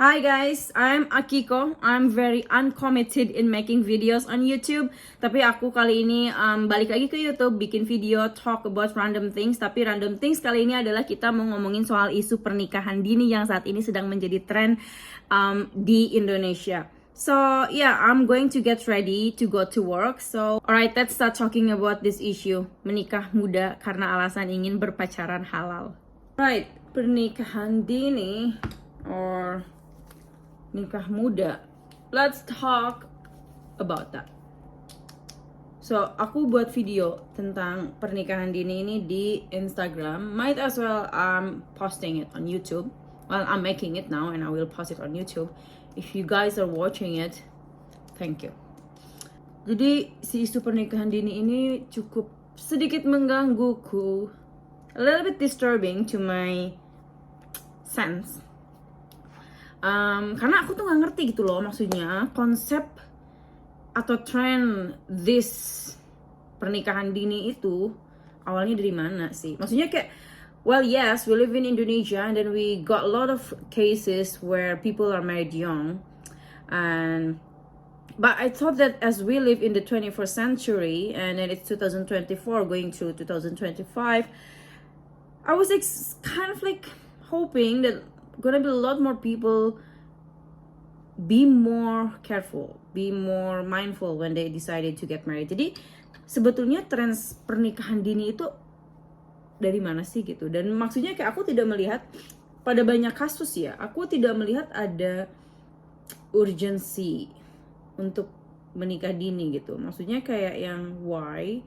Hi guys, I'm Akiko. I'm very uncommitted in making videos on YouTube. Tapi aku kali ini balik lagi ke YouTube, bikin video talk about random things. Tapi random things kali ini adalah kita mau ngomongin soal isu pernikahan dini yang saat ini sedang menjadi tren di Indonesia. So yeah, I'm going to get ready to go to work. So alright, let's start talking about this issue. Menikah muda karena alasan ingin berpacaran halal. Right, pernikahan dini or nikah muda. Let's talk about that. So, aku buat video tentang pernikahan dini ini di Instagram. Might as well posting it on YouTube. Well, I'm making it now and I will post it on YouTube. If you guys are watching it, thank you. Jadi, si isu pernikahan dini ini cukup sedikit menggangguku. A little bit disturbing to my sense. Karena aku tuh nggak ngerti gitu loh, maksudnya konsep atau tren this pernikahan dini itu awalnya dari mana sih? Maksudnya kayak, well yes, we live in Indonesia and then we got a lot of cases where people are married young, but I thought that as we live in the 21st century and then it's 2024 going through 2025, I was kind of like hoping that gonna be a lot more people be more careful, be more mindful when they decided to get married. Jadi sebetulnya tren pernikahan dini itu dari mana sih gitu? Dan maksudnya kayak aku tidak melihat pada banyak kasus ya, aku tidak melihat ada urgensi untuk menikah dini gitu. Maksudnya kayak yang why?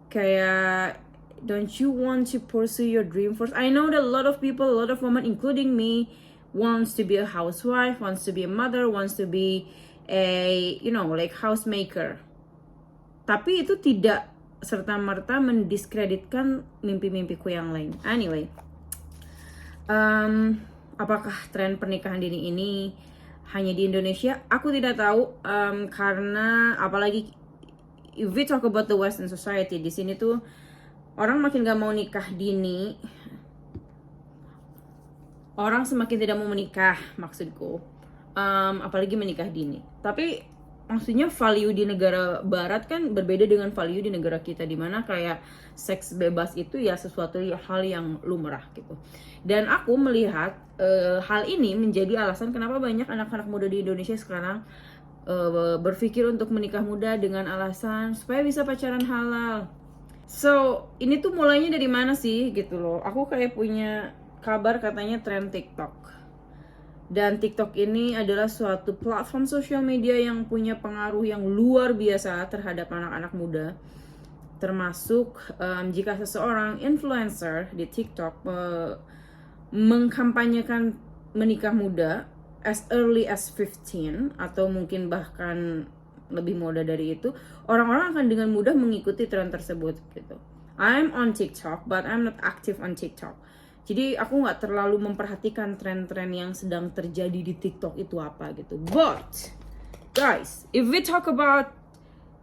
Kayak don't you want to pursue your dream first? I know that a lot of people, a lot of women, including me, wants to be a housewife, wants to be a mother, wants to be a, like housemaker. Tapi itu tidak serta-merta mendiskreditkan mimpi-mimpiku yang lain. Anyway, apakah tren pernikahan dini ini hanya di Indonesia? Aku tidak tahu, karena apalagi if we talk about the Western society, di sini tuh orang makin gak mau nikah dini, orang semakin tidak mau menikah, maksudku, apalagi menikah dini. Tapi maksudnya value di negara barat kan berbeda dengan value di negara kita, dimana kayak seks bebas itu ya sesuatu hal yang lumrah gitu. Dan aku melihat hal ini menjadi alasan kenapa banyak anak-anak muda di Indonesia sekarang berpikir untuk menikah muda dengan alasan supaya bisa pacaran halal. So, ini tuh mulainya dari mana sih gitu loh. Aku kayak punya kabar katanya tren TikTok. Dan TikTok ini adalah suatu platform sosial media yang punya pengaruh yang luar biasa terhadap anak-anak muda. Termasuk jika seseorang influencer di TikTok mengkampanyekan menikah muda as early as 15 atau mungkin bahkan lebih muda dari itu, orang-orang akan dengan mudah mengikuti tren tersebut gitu. I'm on TikTok, but I'm not active on TikTok. Jadi aku nggak terlalu memperhatikan tren-tren yang sedang terjadi di TikTok itu apa gitu. But guys, if we talk about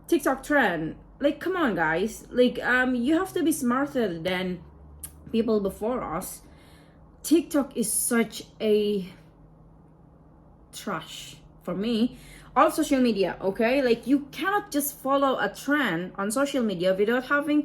TikTok trend, like come on guys, like you have to be smarter than people before us. TikTok is such a trash for me. All social media, okay? Like you cannot just follow a trend on social media without having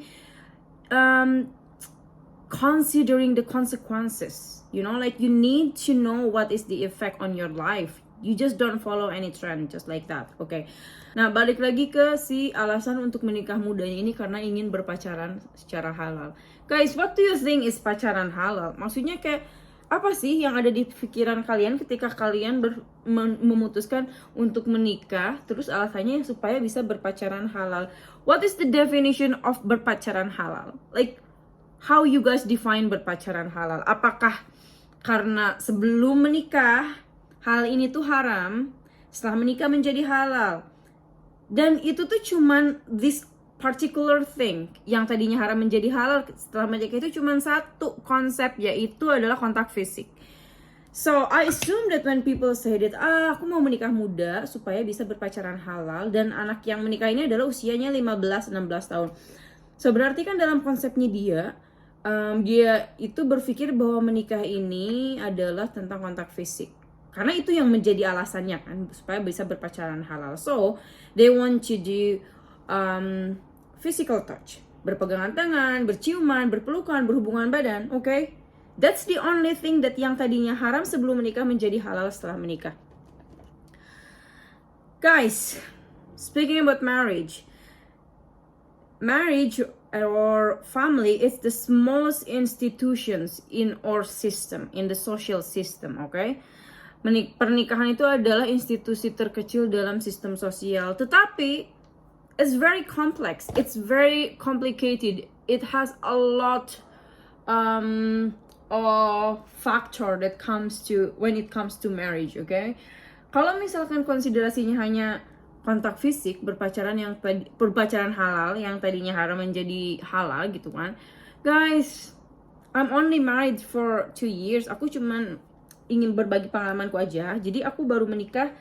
considering the consequences. Like you need to know what is the effect on your life. You just don't follow any trend just like that, okay? Nah, balik lagi ke si alasan untuk menikah mudanya ini karena ingin berpacaran secara halal. Guys, what do you think is pacaran halal? Maksudnya kayak apa sih yang ada di pikiran kalian ketika kalian memutuskan untuk menikah, terus alasannya supaya bisa berpacaran halal? What is the definition of berpacaran halal? Like, how you guys define berpacaran halal? Apakah karena sebelum menikah hal ini tuh haram, setelah menikah menjadi halal? Dan itu tuh cuman this particular thing yang tadinya haram menjadi halal setelah menikah itu cuma satu konsep, yaitu adalah kontak fisik. So I assume that when people say that aku mau menikah muda supaya bisa berpacaran halal, dan anak yang menikah ini adalah usianya 15-16 tahun. So berarti kan dalam konsepnya dia itu berpikir bahwa menikah ini adalah tentang kontak fisik. Karena itu yang menjadi alasannya kan, supaya bisa berpacaran halal. So they want to do physical touch, berpegangan tangan, berciuman, berpelukan, berhubungan badan. Okay, that's the only thing that yang tadinya haram sebelum menikah menjadi halal setelah menikah. Guys, speaking about marriage or family is the smallest institutions in our system, in the social system, okay? Pernikahan itu adalah institusi terkecil dalam sistem sosial, tetapi it's very complex, it's very complicated, it has a lot of factor that comes to when it comes to marriage, okay? Kalau misalkan konsiderasinya hanya kontak fisik, berpacaran halal yang tadinya haram menjadi halal gitu kan. Guys, I'm only married for 2 years. Aku cuman ingin berbagi pengalamanku aja. Jadi aku baru menikah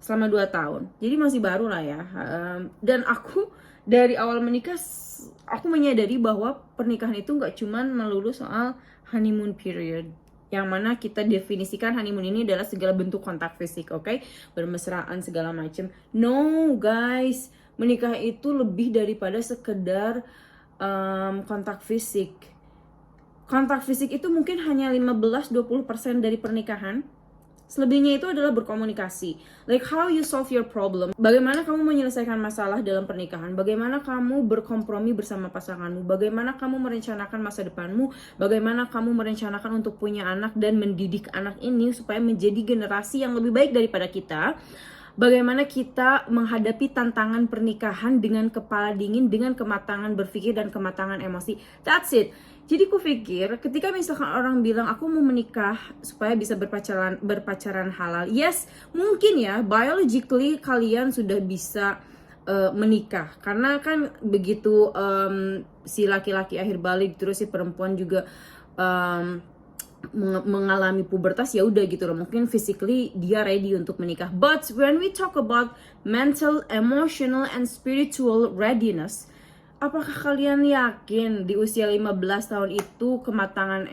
selama 2 tahun. Jadi masih baru lah ya. Dan aku dari awal menikah aku menyadari bahwa pernikahan itu nggak cuman melulu soal honeymoon period. Yang mana kita definisikan honeymoon ini adalah segala bentuk kontak fisik, okay? Bermesraan segala macam. No guys, menikah itu lebih daripada sekedar kontak fisik. Kontak fisik itu mungkin hanya 15-20% dari pernikahan. Selebihnya itu adalah berkomunikasi. Like how you solve your problem. Bagaimana kamu menyelesaikan masalah dalam pernikahan. Bagaimana kamu berkompromi bersama pasanganmu. Bagaimana kamu merencanakan masa depanmu. Bagaimana kamu merencanakan untuk punya anak dan mendidik anak ini supaya menjadi generasi yang lebih baik daripada kita. Bagaimana kita menghadapi tantangan pernikahan dengan kepala dingin, dengan kematangan berpikir dan kematangan emosi. That's it. Jadi ku pikir ketika misalkan orang bilang aku mau menikah supaya bisa berpacaran halal. Yes, mungkin ya biologically kalian sudah bisa menikah. Karena kan begitu si laki-laki akhir balik terus si perempuan juga mengalami pubertas, ya udah gitu loh, mungkin physically dia ready untuk menikah. But when we talk about mental, emotional and spiritual readiness, apakah kalian yakin di usia 15 tahun itu kematangan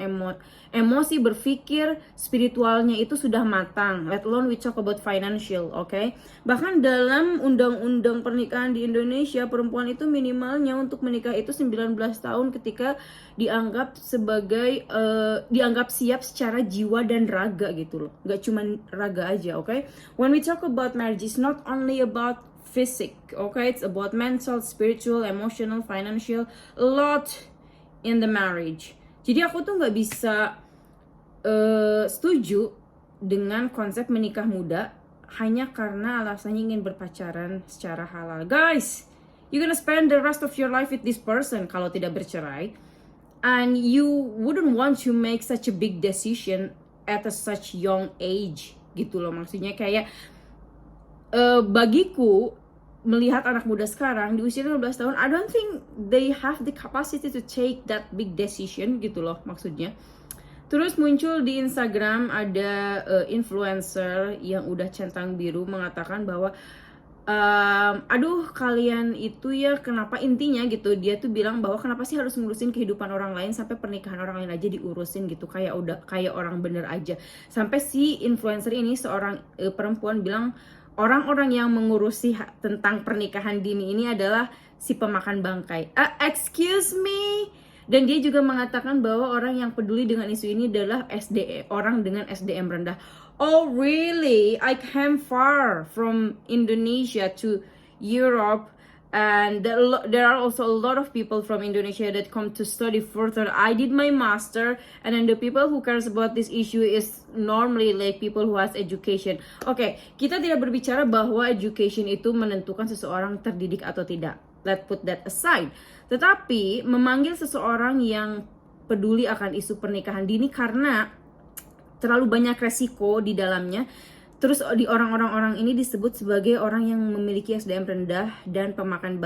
emosi berpikir spiritualnya itu sudah matang? Let alone we talk about financial, okay? Bahkan dalam undang-undang pernikahan di Indonesia, perempuan itu minimalnya untuk menikah itu 19 tahun ketika dianggap sebagai dianggap siap secara jiwa dan raga gitu loh. Gak cuma raga aja, okay? When we talk about marriage, it's not only about physic, okay? It's about mental, spiritual, emotional, financial, a lot in the marriage. Jadi aku tuh nggak bisa setuju dengan konsep menikah muda hanya karena alasannya ingin berpacaran secara halal. Guys, you're gonna spend the rest of your life with this person kalau tidak bercerai, and you wouldn't want to make such a big decision at a such young age gitu loh. Maksudnya kayak bagiku melihat anak muda sekarang di usia 15 tahun, I don't think they have the capacity to take that big decision gitu loh maksudnya. Terus muncul di Instagram ada influencer yang udah centang biru mengatakan bahwa aduh kalian itu ya kenapa, intinya gitu dia tuh bilang bahwa kenapa sih harus ngurusin kehidupan orang lain, sampai pernikahan orang lain aja diurusin gitu, kayak orang bener aja. Sampai si influencer ini seorang perempuan bilang orang-orang yang mengurusi tentang pernikahan dini ini adalah si pemakan bangkai. Excuse me. Dan dia juga mengatakan bahwa orang yang peduli dengan isu ini adalah orang dengan SDM rendah. Oh really? I came far from Indonesia to Europe, and there are also a lot of people from Indonesia that come to study further. I did my master, and then the people who cares about this issue is normally like people who has education. Okay, kita tidak berbicara bahwa education itu menentukan seseorang terdidik atau tidak. Let's put that aside. Tetapi memanggil seseorang yang peduli akan isu pernikahan dini karena terlalu banyak resiko di dalamnya. Terus di orang-orang ini disebut sebagai orang yang memiliki SDM rendah dan pemakan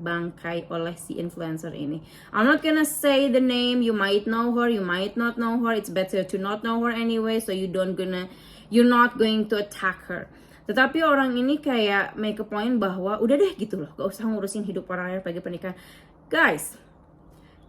bangkai oleh si influencer ini. I'm not gonna say the name, you might know her, you might not know her. It's better to not know her anyway, so you're not going to attack her. Tetapi orang ini kayak make a point bahwa udah deh gitu loh, gak usah ngurusin hidup orang lain bagi pernikahan. Guys,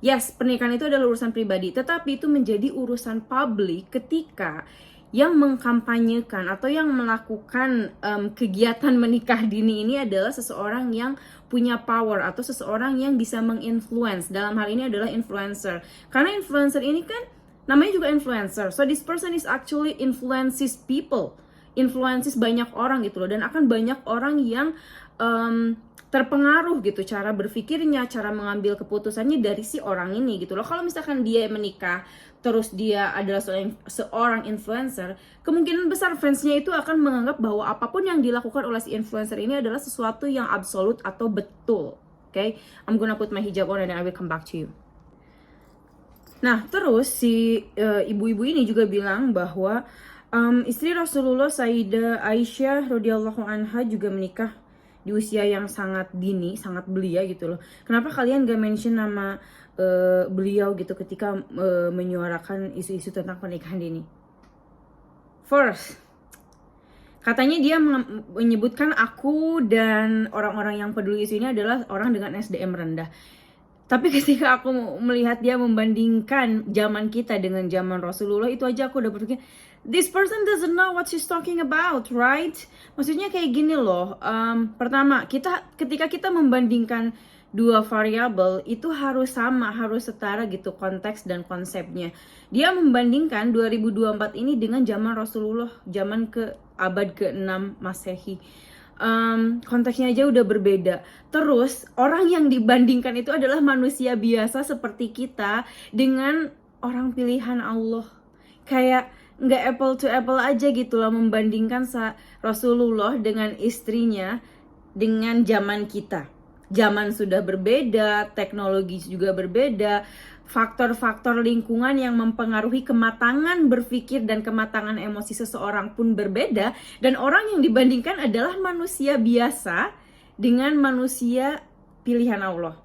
yes, pernikahan itu adalah urusan pribadi, tetapi itu menjadi urusan publik ketika yang mengkampanyekan atau yang melakukan kegiatan menikah dini ini adalah seseorang yang punya power atau seseorang yang bisa menginfluence. Dalam hal ini adalah influencer. Karena influencer ini kan namanya juga influencer. So this person is actually influences people, influences banyak orang gitu loh, dan akan banyak orang yang terpengaruh gitu cara berpikirnya, cara mengambil keputusannya dari si orang ini gitu loh. Kalau misalkan dia menikah terus dia adalah seorang influencer, kemungkinan besar fansnya itu akan menganggap bahwa apapun yang dilakukan oleh si influencer ini adalah sesuatu yang absolut atau betul. Okay, I'm gonna put my hijab on and then I will come back to you. Nah, terus si ibu-ibu ini juga bilang bahwa istri Rasulullah Sayyidah Aisyah radhiyallahu anha juga menikah di usia yang sangat dini, sangat belia gitu loh. Kenapa kalian gak mention nama beliau gitu ketika menyuarakan isu-isu tentang pernikahan dini? First, katanya dia menyebutkan aku dan orang-orang yang peduli isu ini adalah orang dengan SDM rendah. Tapi ketika aku melihat dia membandingkan zaman kita dengan zaman Rasulullah, itu aja aku udah berpikir, this person doesn't know what she's talking about, right? Maksudnya kayak gini loh, pertama, ketika kita membandingkan dua variabel, itu harus sama, harus setara gitu konteks dan konsepnya. Dia membandingkan 2024 ini dengan zaman Rasulullah, zaman ke abad ke-6 Masehi. Konteksnya aja udah berbeda. Terus orang yang dibandingkan itu adalah manusia biasa seperti kita dengan orang pilihan Allah. Kayak nggak apple to apple aja gitu loh membandingkan Rasulullah dengan istrinya dengan zaman kita. Zaman sudah berbeda, teknologi juga berbeda, faktor-faktor lingkungan yang mempengaruhi kematangan berpikir dan kematangan emosi seseorang pun berbeda, dan orang yang dibandingkan adalah manusia biasa dengan manusia pilihan Allah.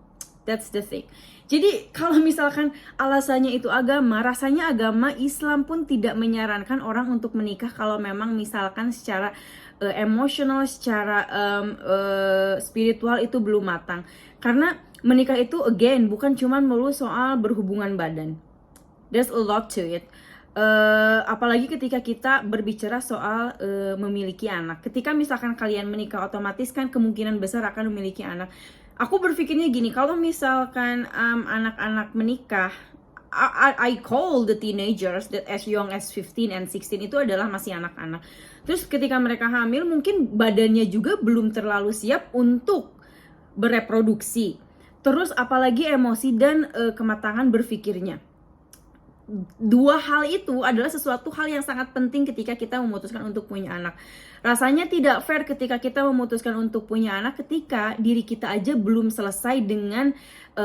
That's the thing. Jadi kalau misalkan alasannya itu agama, rasanya agama Islam pun tidak menyarankan orang untuk menikah kalau memang misalkan secara emosional, secara spiritual itu belum matang. Karena menikah itu again bukan cuma melulu soal berhubungan badan. There's a lot to it. Apalagi ketika kita berbicara soal memiliki anak. Ketika misalkan kalian menikah, otomatis kan kemungkinan besar akan memiliki anak. Aku berpikirnya gini, kalau misalkan anak-anak menikah, I call the teenagers that as young as 15 and 16 itu adalah masih anak-anak. Terus ketika mereka hamil, mungkin badannya juga belum terlalu siap untuk bereproduksi. Terus apalagi emosi dan kematangan berpikirnya. Dua hal itu adalah sesuatu hal yang sangat penting ketika kita memutuskan untuk punya anak. Rasanya tidak fair ketika kita memutuskan untuk punya anak ketika diri kita aja belum selesai dengan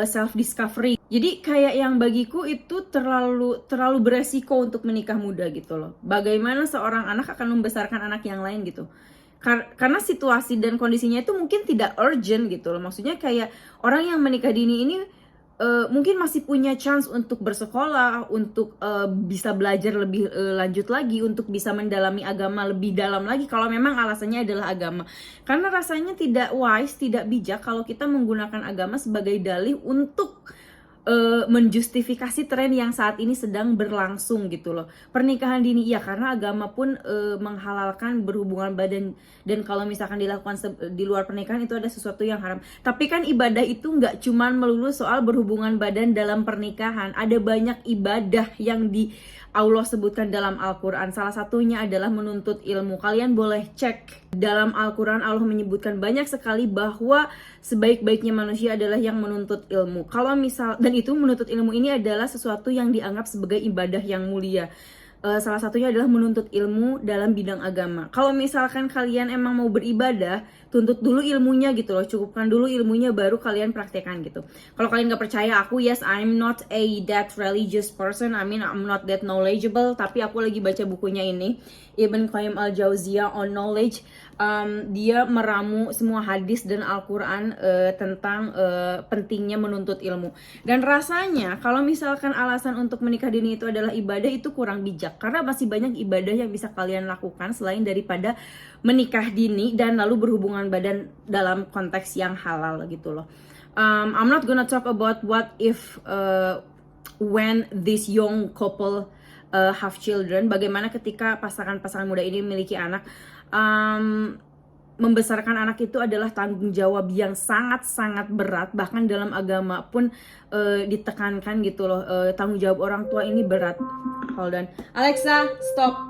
self discovery. Jadi kayak yang bagiku itu terlalu beresiko untuk menikah muda gitu loh. Bagaimana seorang anak akan membesarkan anak yang lain gitu. Karena situasi dan kondisinya itu mungkin tidak urgent gitu loh. Maksudnya kayak orang yang menikah dini ini mungkin masih punya chance untuk bersekolah, untuk bisa belajar lebih lanjut lagi, untuk bisa mendalami agama lebih dalam lagi kalau memang alasannya adalah agama. Karena rasanya tidak wise, tidak bijak kalau kita menggunakan agama sebagai dalih untuk menjustifikasi tren yang saat ini sedang berlangsung gitu loh. Pernikahan dini ya karena agama pun menghalalkan berhubungan badan, dan kalau misalkan dilakukan di luar pernikahan itu ada sesuatu yang haram. Tapi kan ibadah itu nggak cuman melulu soal berhubungan badan dalam pernikahan. Ada banyak ibadah yang Allah sebutkan dalam Al-Quran. Salah satunya adalah menuntut ilmu. Kalian boleh cek dalam Al-Quran, Allah menyebutkan banyak sekali bahwa sebaik-baiknya manusia adalah yang menuntut ilmu. Dan itu menuntut ilmu ini adalah sesuatu yang dianggap sebagai ibadah yang mulia. Salah satunya adalah menuntut ilmu dalam bidang agama. Kalau misalkan kalian emang mau beribadah, tuntut dulu ilmunya gitu loh, cukupkan dulu ilmunya baru kalian praktekkan gitu. Kalau kalian gak percaya aku, yes, I'm not that religious person, I mean I'm not that knowledgeable, tapi aku lagi baca bukunya ini, Ibn Qayyim al-Jauziyah on Knowledge. Dia meramu semua hadis dan Al-Quran tentang pentingnya menuntut ilmu. Dan rasanya kalau misalkan alasan untuk menikah dini itu adalah ibadah, itu kurang bijak. Karena masih banyak ibadah yang bisa kalian lakukan selain daripada menikah dini dan lalu berhubungan badan dalam konteks yang halal gitu loh. I'm not gonna talk about what if when this young couple have children, bagaimana ketika pasangan-pasangan muda ini memiliki anak. Membesarkan anak itu adalah tanggung jawab yang sangat-sangat berat, bahkan dalam agama pun ditekankan gitu loh, tanggung jawab orang tua ini berat. Hold on, Alexa, stop.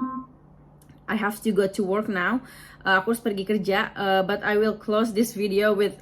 I have to go to work now. Aku harus pergi kerja, but I will close this video with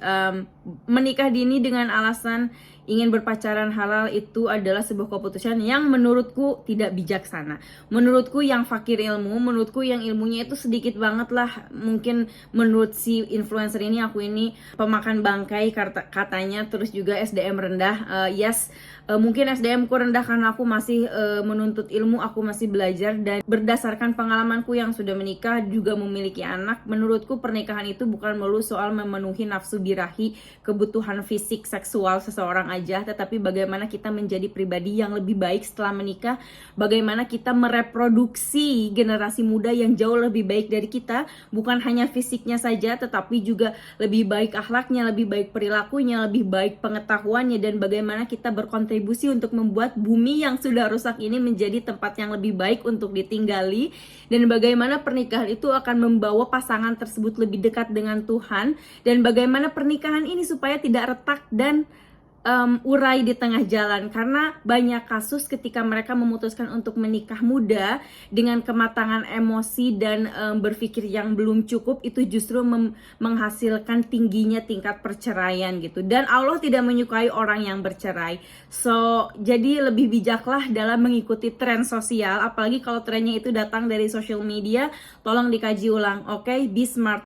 menikah dini dengan alasan ingin berpacaran halal itu adalah sebuah keputusan yang menurutku tidak bijaksana. Menurutku yang fakir ilmu, menurutku yang ilmunya itu sedikit banget lah. Mungkin menurut si influencer ini, aku ini pemakan bangkai katanya, terus juga SDM rendah. Yes, mungkin SDM ku rendah karena aku masih menuntut ilmu, aku masih belajar, dan berdasarkan pengalamanku yang sudah menikah juga memiliki anak, menurutku pernikahan itu bukan melulu soal memenuhi nafsu birahi, kebutuhan fisik seksual seseorang aja, tetapi bagaimana kita menjadi pribadi yang lebih baik setelah menikah, bagaimana kita mereproduksi generasi muda yang jauh lebih baik dari kita, bukan hanya fisiknya saja tetapi juga lebih baik akhlaknya, lebih baik perilakunya, lebih baik pengetahuannya, dan bagaimana kita berkontribusi untuk membuat bumi yang sudah rusak ini menjadi tempat yang lebih baik untuk ditinggali, dan bagaimana pernikahan itu akan membawa pasangan tersebut lebih dekat dengan Tuhan, dan bagaimana pernikahan ini supaya tidak retak dan urai di tengah jalan. Karena banyak kasus ketika mereka memutuskan untuk menikah muda dengan kematangan emosi dan berpikir yang belum cukup, itu justru menghasilkan tingginya tingkat perceraian gitu. Dan Allah tidak menyukai orang yang bercerai. So, jadi lebih bijaklah dalam mengikuti tren sosial, apalagi kalau trennya itu datang dari social media. Tolong dikaji ulang, oke? Be smart.